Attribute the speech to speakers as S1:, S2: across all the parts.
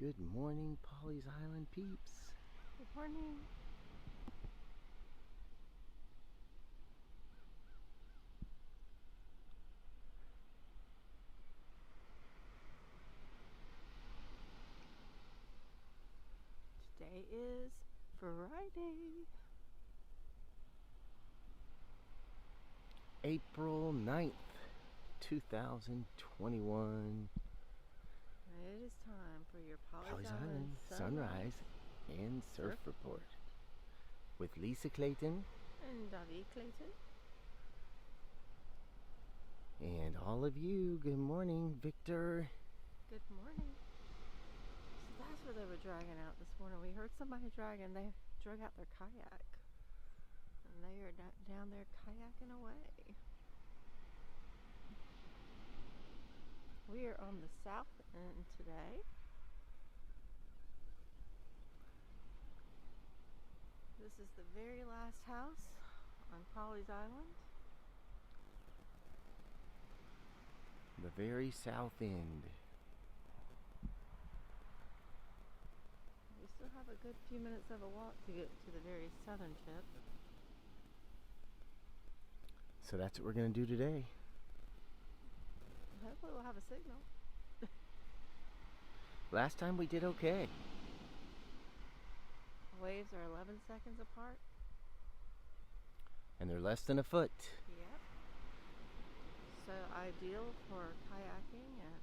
S1: Good morning, Pawleys Island peeps.
S2: Good morning. Today is Friday.
S1: April 9th, 2021.
S2: It is time for your
S1: Pawleys
S2: Pawleys
S1: Island Sunrise and Surf Report with Lisa Clayton
S2: and David Clayton.
S1: and all of you. Good morning, Victor.
S2: Good morning. So that's what they were dragging out this morning. We heard somebody dragging. They drug out their kayak, and they are down there kayaking away. We are on the south end today. This is the very last house on Pawleys Island.
S1: The very south end.
S2: We still have a good few minutes of a walk to get to the very southern tip.
S1: So that's what we're going to do today.
S2: Hopefully we'll have a signal.
S1: Last time we did okay.
S2: Waves are 11 seconds apart.
S1: And they're less than a foot.
S2: Yep. So ideal for kayaking and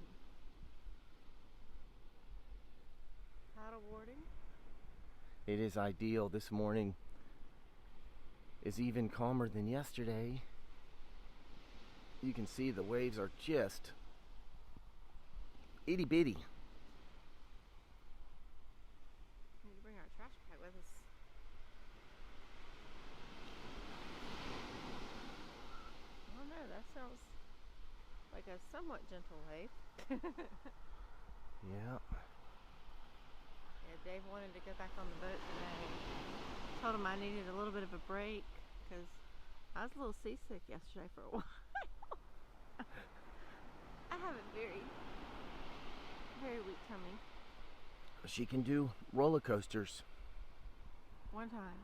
S2: paddleboarding.
S1: It is ideal. This morning is even calmer than yesterday. You can see the waves are just itty bitty.
S2: We need to bring our trash bag with us. I don't know, that sounds like a somewhat gentle wave.
S1: Yeah.
S2: Yeah, Dave wanted to go back on the boat today. Told him I needed a little bit of a break because I was a little seasick yesterday for a while. I have a very, very weak tummy.
S1: She can do roller coasters.
S2: One time.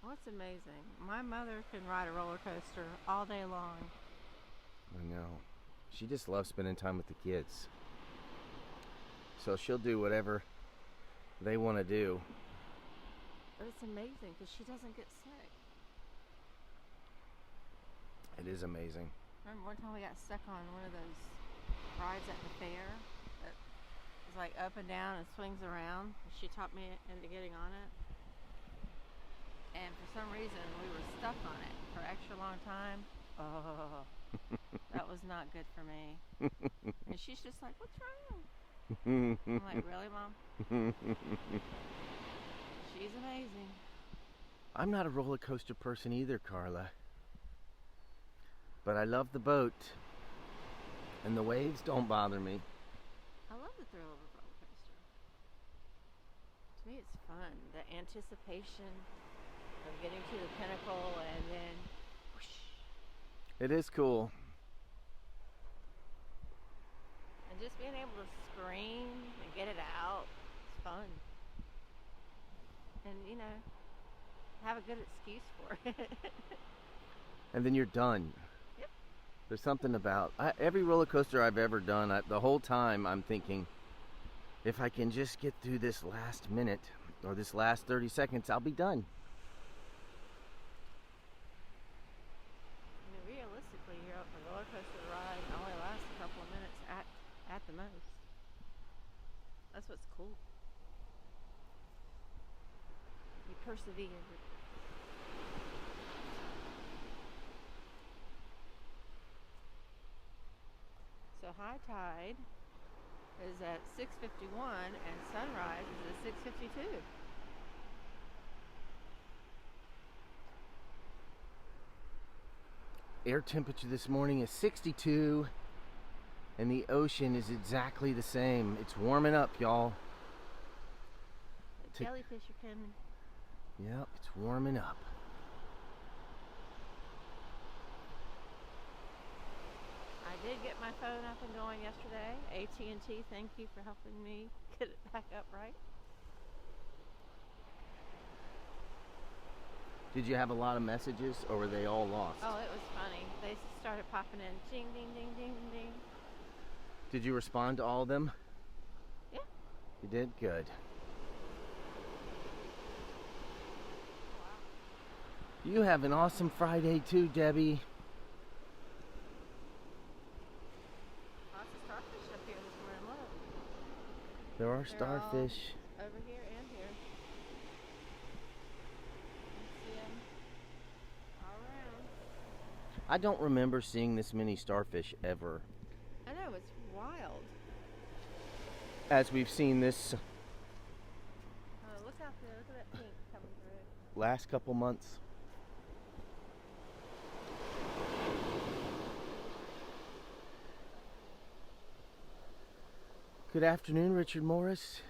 S2: What's amazing? My mother can ride a roller coaster all day long.
S1: I know. She just loves spending time with the kids. So she'll do whatever they want to do.
S2: But it's amazing because she doesn't get sick.
S1: It is amazing.
S2: Remember one time we got stuck on one of those rides at the fair that is like up and down and swings around. She taught me into getting on it. And for some reason we were stuck on it for an extra long time. Oh, that was not good for me. And she's just like, "What's wrong?" I'm like, "Really, Mom?" She's amazing.
S1: I'm not a roller coaster person either, Carla. But I love the boat. And the waves don't bother me.
S2: I love the thrill of a roller coaster. To me, it's fun. The anticipation of getting to the pinnacle and then whoosh.
S1: It is cool.
S2: And just being able to scream and get it out, it's fun. And, you know, have a good excuse for it.
S1: And then you're done.
S2: Yep.
S1: There's something about every roller coaster I've ever done, the whole time I'm thinking, if I can just get through this last minute or this last 30 seconds, I'll be done.
S2: I mean, realistically, a roller coaster ride only lasts a couple of minutes at the most. That's what's cool. You persevere. So high tide is at 6:51 and sunrise is at 6:52.
S1: Air temperature this morning is 62, and the ocean is exactly the same. It's warming up, y'all.
S2: The jellyfish are coming.
S1: Yep, it's warming up.
S2: I did get my phone up and going yesterday. AT&T, thank you for helping me get it back up right.
S1: Did you have a lot of messages, or were they all lost?
S2: Oh, it was funny. They started popping in. Ding, ding, ding, ding, ding.
S1: Did you respond to all of them?
S2: Yeah.
S1: You did? Good.
S2: Wow.
S1: You have an awesome Friday too, Debbie.
S2: Lots of starfish up here this morning. Look.
S1: There are
S2: They're
S1: starfish.
S2: all over here and here. You see them all around.
S1: I don't remember seeing this many starfish ever.
S2: I know, it's wild.
S1: As we've seen this
S2: Oh, look out there. Look at that pink coming through.
S1: last couple months. Good afternoon, Richard Morris.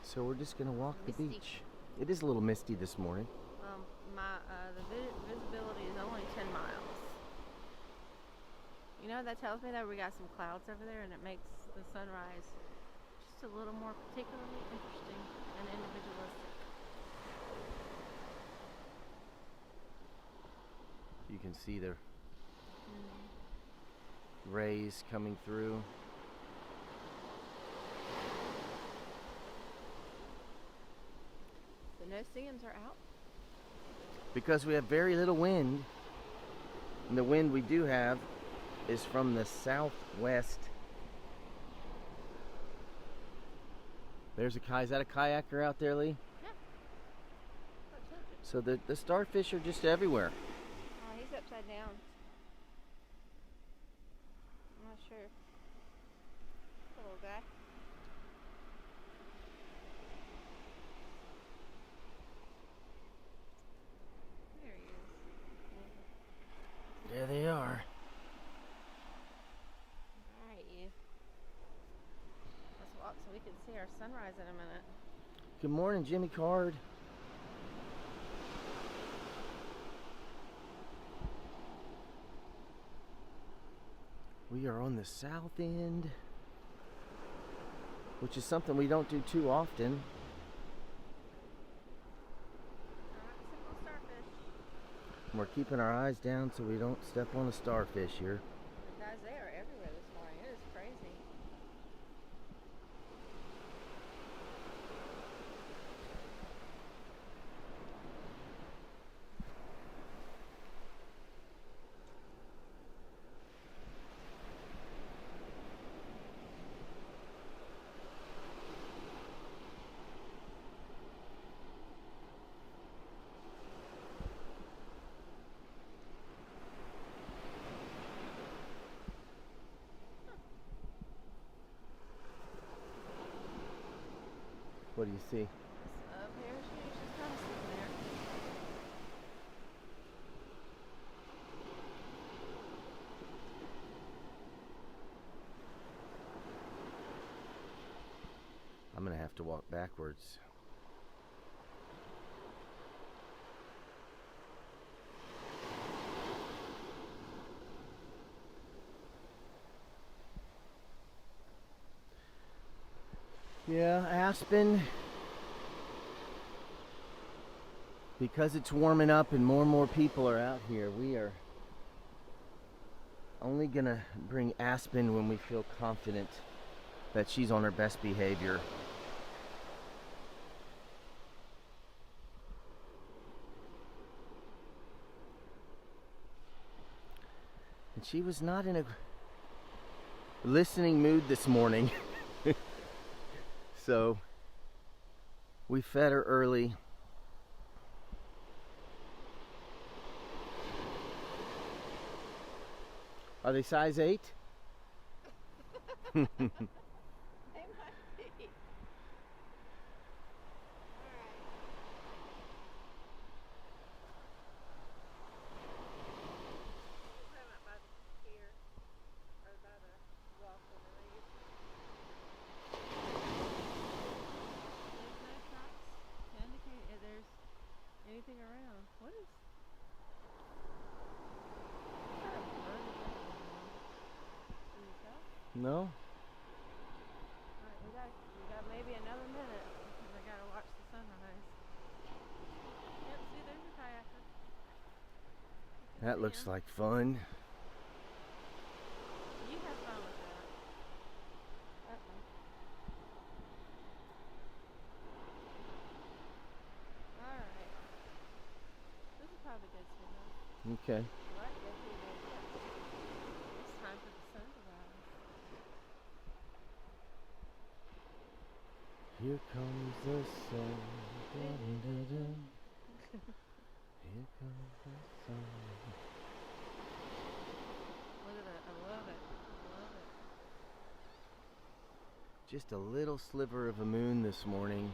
S1: So we're just gonna walk the
S2: Misty.
S1: beach. It is a little misty this morning.
S2: The visibility is only 10 miles. You know what that tells me? That we got some clouds over there, and it makes the sunrise just a little more particularly interesting and individualistic.
S1: You can see the rays coming through.
S2: The no-see-ums are out.
S1: Because we have very little wind, and the wind we do have is from the southwest. There's is that a kayaker out there, Lee?
S2: Yeah.
S1: So the starfish are just everywhere.
S2: Oh, he's upside down. I'm not sure. The little guy. There he is.
S1: There they are.
S2: Alright, you. Let's walk so we can see our sunrise in a minute.
S1: Good morning, Jimmy Card. We are on the south end, which is something we don't do too often.
S2: Alright, simple starfish.
S1: We're keeping our eyes down so we don't step on a starfish here.
S2: Guys, they are everywhere this morning. It is crazy.
S1: What do you see?
S2: Up here, she's just kind of sitting there.
S1: I'm gonna have to walk backwards. Yeah, Aspen. Because it's warming up and more people are out here, we are only gonna bring Aspen when we feel confident that she's on her best behavior. And she was not in a listening mood this morning. So we fed her early. Are they size 8?
S2: They might be. Alright. What is that? A bird is that going on? Can you tell?
S1: No?
S2: Alright, we got maybe another minute because I gotta watch the sunrise. Yep, see there's your kayaker.
S1: That looks like fun.
S2: You have fun with that. Alright. This is probably good, sweetheart.
S1: Okay.
S2: What? Yes, it is. It's time for the sun to rise.
S1: Here comes the sun. Dun-dun-dun-dun. Here comes the sun.
S2: Look at that. I love it. I love it.
S1: Just a little sliver of a moon this morning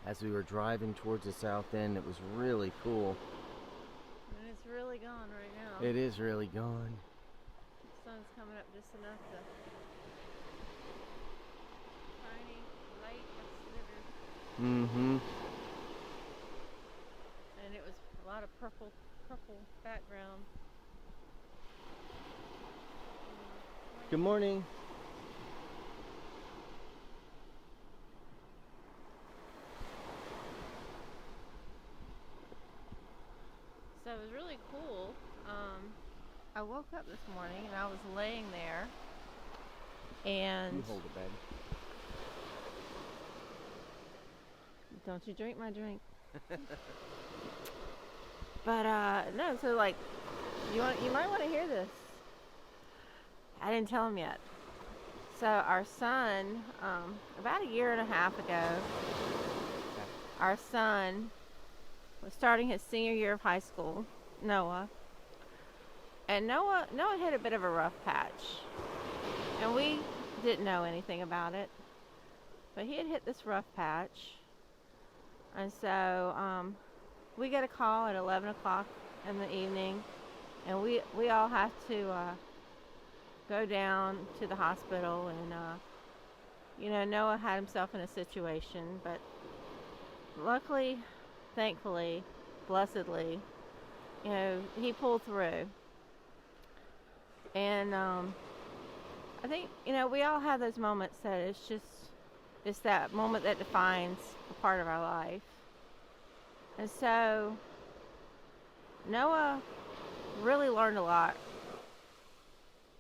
S1: as we were driving towards the south end. It was really cool.
S2: And it's really gone right now.
S1: It is really gone.
S2: The sun's coming up just enough to tiny light of sliver.
S1: Mm-hmm.
S2: And it was a lot of purple background.
S1: Good morning.
S2: So it was really cool. I woke up this morning and I was laying there and
S1: You hold it, baby.
S2: don't you drink my drink. But no, so like you might want to hear this. I didn't tell him yet. So our son, about a year and a half ago, our son was starting his senior year of high school, Noah. And Noah hit a bit of a rough patch. And we didn't know anything about it. But he had hit this rough patch. And so we get a call at 11 o'clock in the evening. And we all have to go down to the hospital. And, Noah had himself in a situation. But luckily, thankfully, blessedly, he pulled through. And I think, we all have those moments that it's that moment that defines a part of our life. And so Noah really learned a lot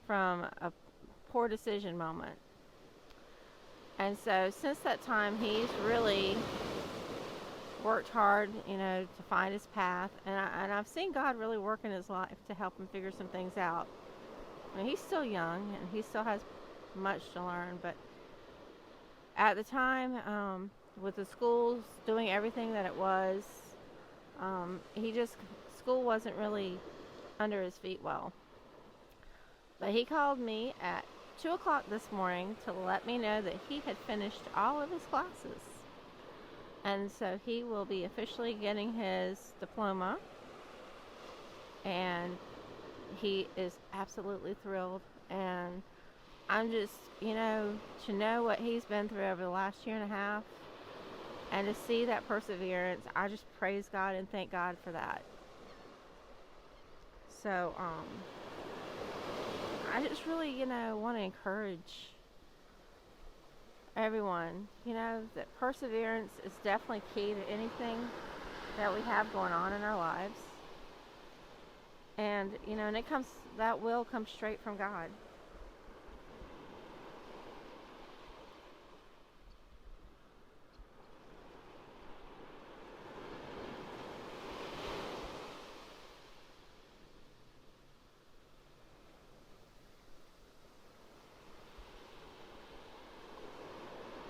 S2: from a poor decision moment. And so since that time, he's really worked hard, to find his path. And I've seen God really work in his life to help him figure some things out. I mean, he's still young and he still has much to learn, but at the time, with the schools doing everything that it was, school wasn't really under his feet well. But he called me at 2 o'clock this morning to let me know that he had finished all of his classes. And so he will be officially getting his diploma. And he is absolutely thrilled. And I'm just, to know what he's been through over the last year and a half and to see that perseverance, I just praise God and thank God for that. So, I just really, want to encourage everyone, that perseverance is definitely key to anything that we have going on in our lives. And, and that will come straight from God.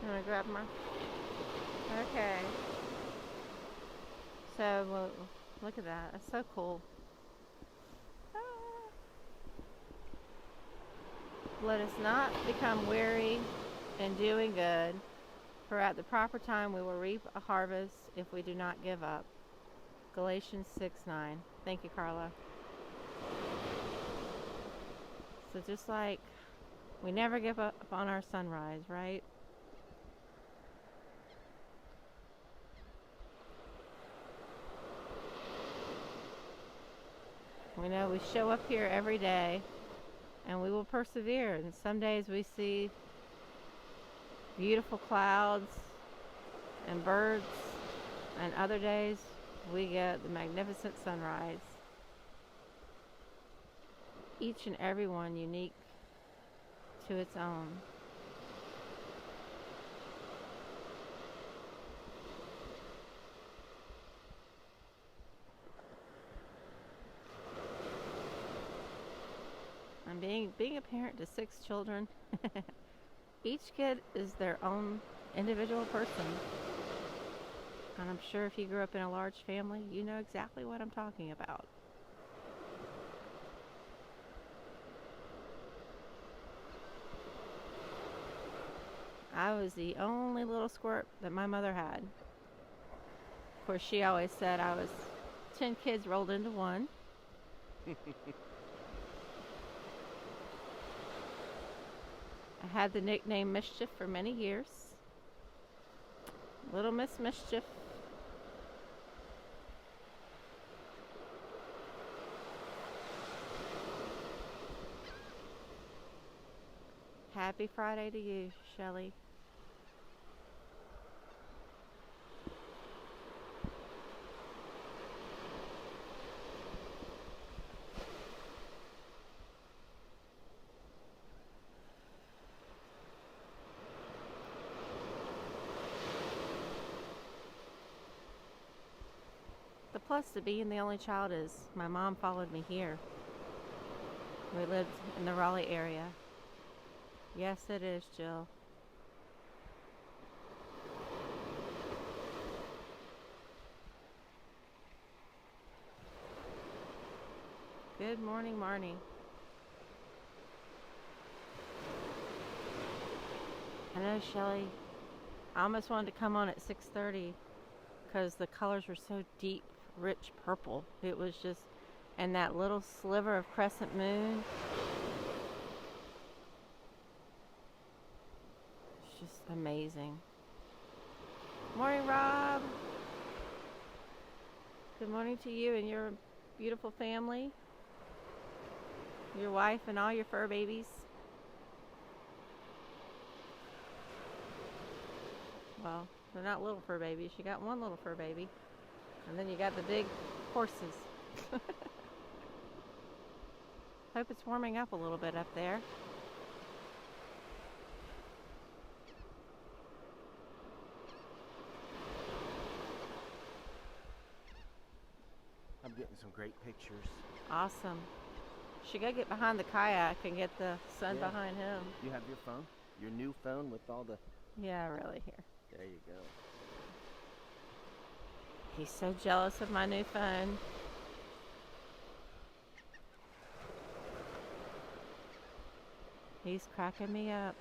S2: You want to grab my... Okay. So, well, look at that. That's so cool. Let us not become weary in doing good, for at the proper time we will reap a harvest if we do not give up. Galatians 6:9. Thank you, Carla. So just like we never give up on our sunrise, right? We know we show up here every day and we will persevere. And some days we see beautiful clouds and birds, and other days we get the magnificent sunrise. Each and every one unique to its own. And being a parent to 6 children, each kid is their own individual person. And I'm sure if you grew up in a large family, you know exactly what I'm talking about. I was the only little squirt that my mother had. Of course, she always said I was 10 kids rolled into one. I had the nickname Mischief for many years. Little Miss Mischief. Happy Friday to you, Shelley. The plus to being the only child is my mom followed me here. We lived in the Raleigh area. Yes, it is, Jill. Good morning, Marnie. I know, Shelley. I almost wanted to come on at 6:30 because the colors were so deep, rich purple. It was just, and that little sliver of crescent moon. It's just amazing. Morning, Rob. Good morning to you and your beautiful family. Your wife and all your fur babies. Well, they're not little fur babies. You got one little fur baby. And then you got the big horses. Hope it's warming up a little bit up there.
S1: I'm getting some great pictures.
S2: Awesome. Should go get behind the kayak and get the sun behind him.
S1: You have your phone? Your new phone with all the...
S2: Yeah, really, here.
S1: There you go.
S2: He's so jealous of my new phone. He's cracking me up.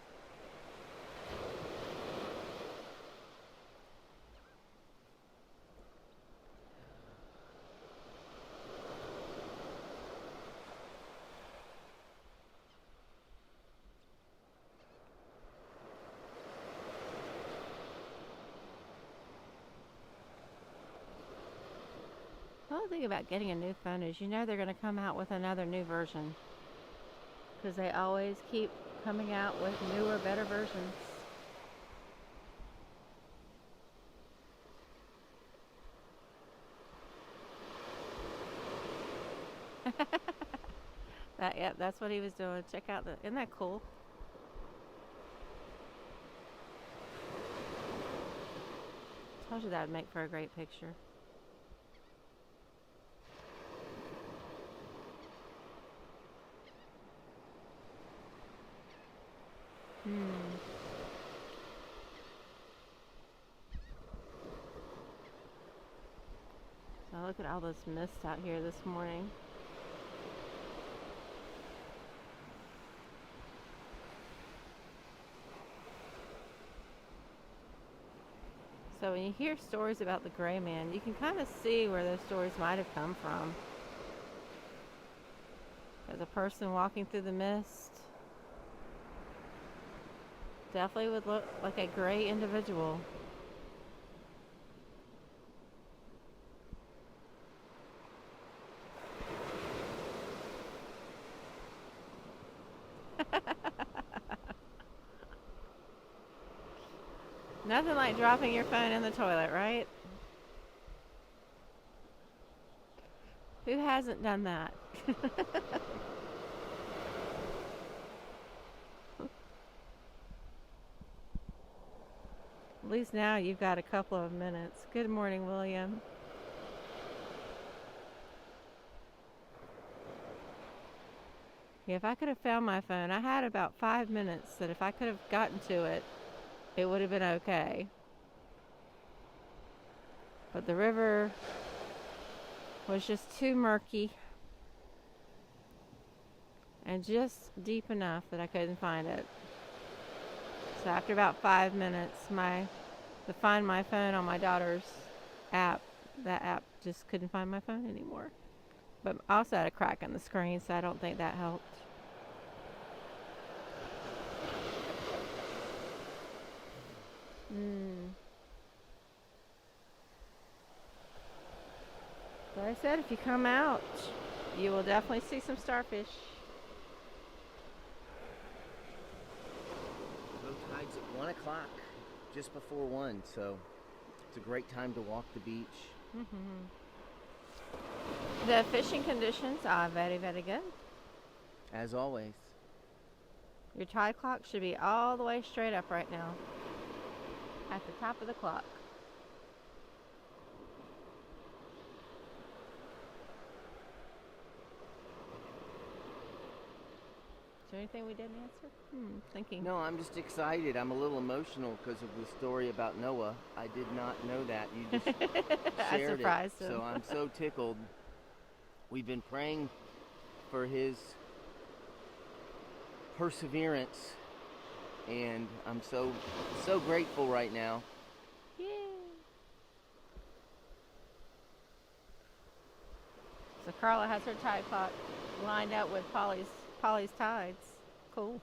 S2: The only thing about getting a new phone is you know they're going to come out with another new version. Because they always keep coming out with newer, better versions. That's what he was doing. Check out isn't that cool? Told you that would make for a great picture. So look at all this mist out here this morning. So when you hear stories about the gray man, you can kind of see where those stories might have come from. As a person walking through the mist, definitely would look like a gray individual. Nothing like dropping your phone in the toilet, right? Who hasn't done that? At least now you've got a couple of minutes. Good morning, William. Yeah, if I could have found my phone, I had about 5 minutes that if I could have gotten to it, it would have been okay. But the river was just too murky and just deep enough that I couldn't find it. So after about 5 minutes, to find my phone on my daughter's app, that app just couldn't find my phone anymore. But I also had a crack in the screen, so I don't think that helped. Like I said, if you come out, you will definitely see some starfish.
S1: Low tide's at 1 o'clock, just before 1, so it's a great time to walk the beach.
S2: The fishing conditions are very, very good.
S1: As always.
S2: Your tide clock should be all the way straight up right now, at the top of the clock. Is there anything we didn't answer? Thinking.
S1: No, I'm just excited. I'm a little emotional because of the story about Noah. I did not know that. You just shared
S2: I surprised
S1: it.
S2: him.
S1: So I'm so tickled. We've been praying for his perseverance, and I'm so grateful right now.
S2: Yay! So Carla has her tide clock lined up with Pawleys tides. Cool.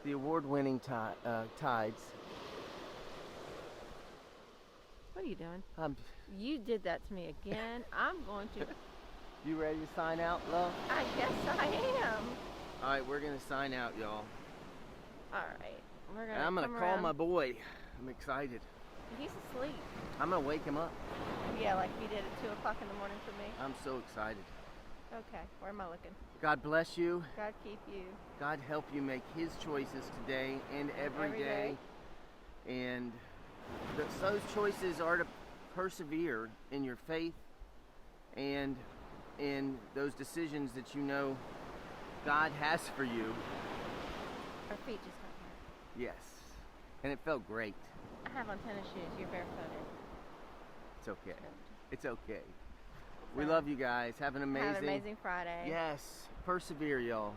S1: The award-winning tides.
S2: What are you doing?
S1: I'm
S2: You did that to me again. I'm going to.
S1: You ready to sign out, love?
S2: I guess I am.
S1: All right, we're gonna sign out, y'all.
S2: All right, we're gonna.
S1: And I'm gonna
S2: come
S1: call
S2: around.
S1: my boy. I'm excited.
S2: He's asleep.
S1: I'm gonna wake him up.
S2: Yeah, like you did at 2 o'clock in the morning for me.
S1: I'm so excited.
S2: Okay, where am I looking?
S1: God bless you.
S2: God keep you.
S1: God help you make his choices today and every day. And those choices are to persevere in your faith and in those decisions that you know God has for you.
S2: Our feet just got hurt.
S1: Yes. And it felt great.
S2: I have on tennis shoes. You're barefooted.
S1: It's okay. It's okay. We love you guys. Have an amazing
S2: Friday.
S1: Yes. Persevere, y'all.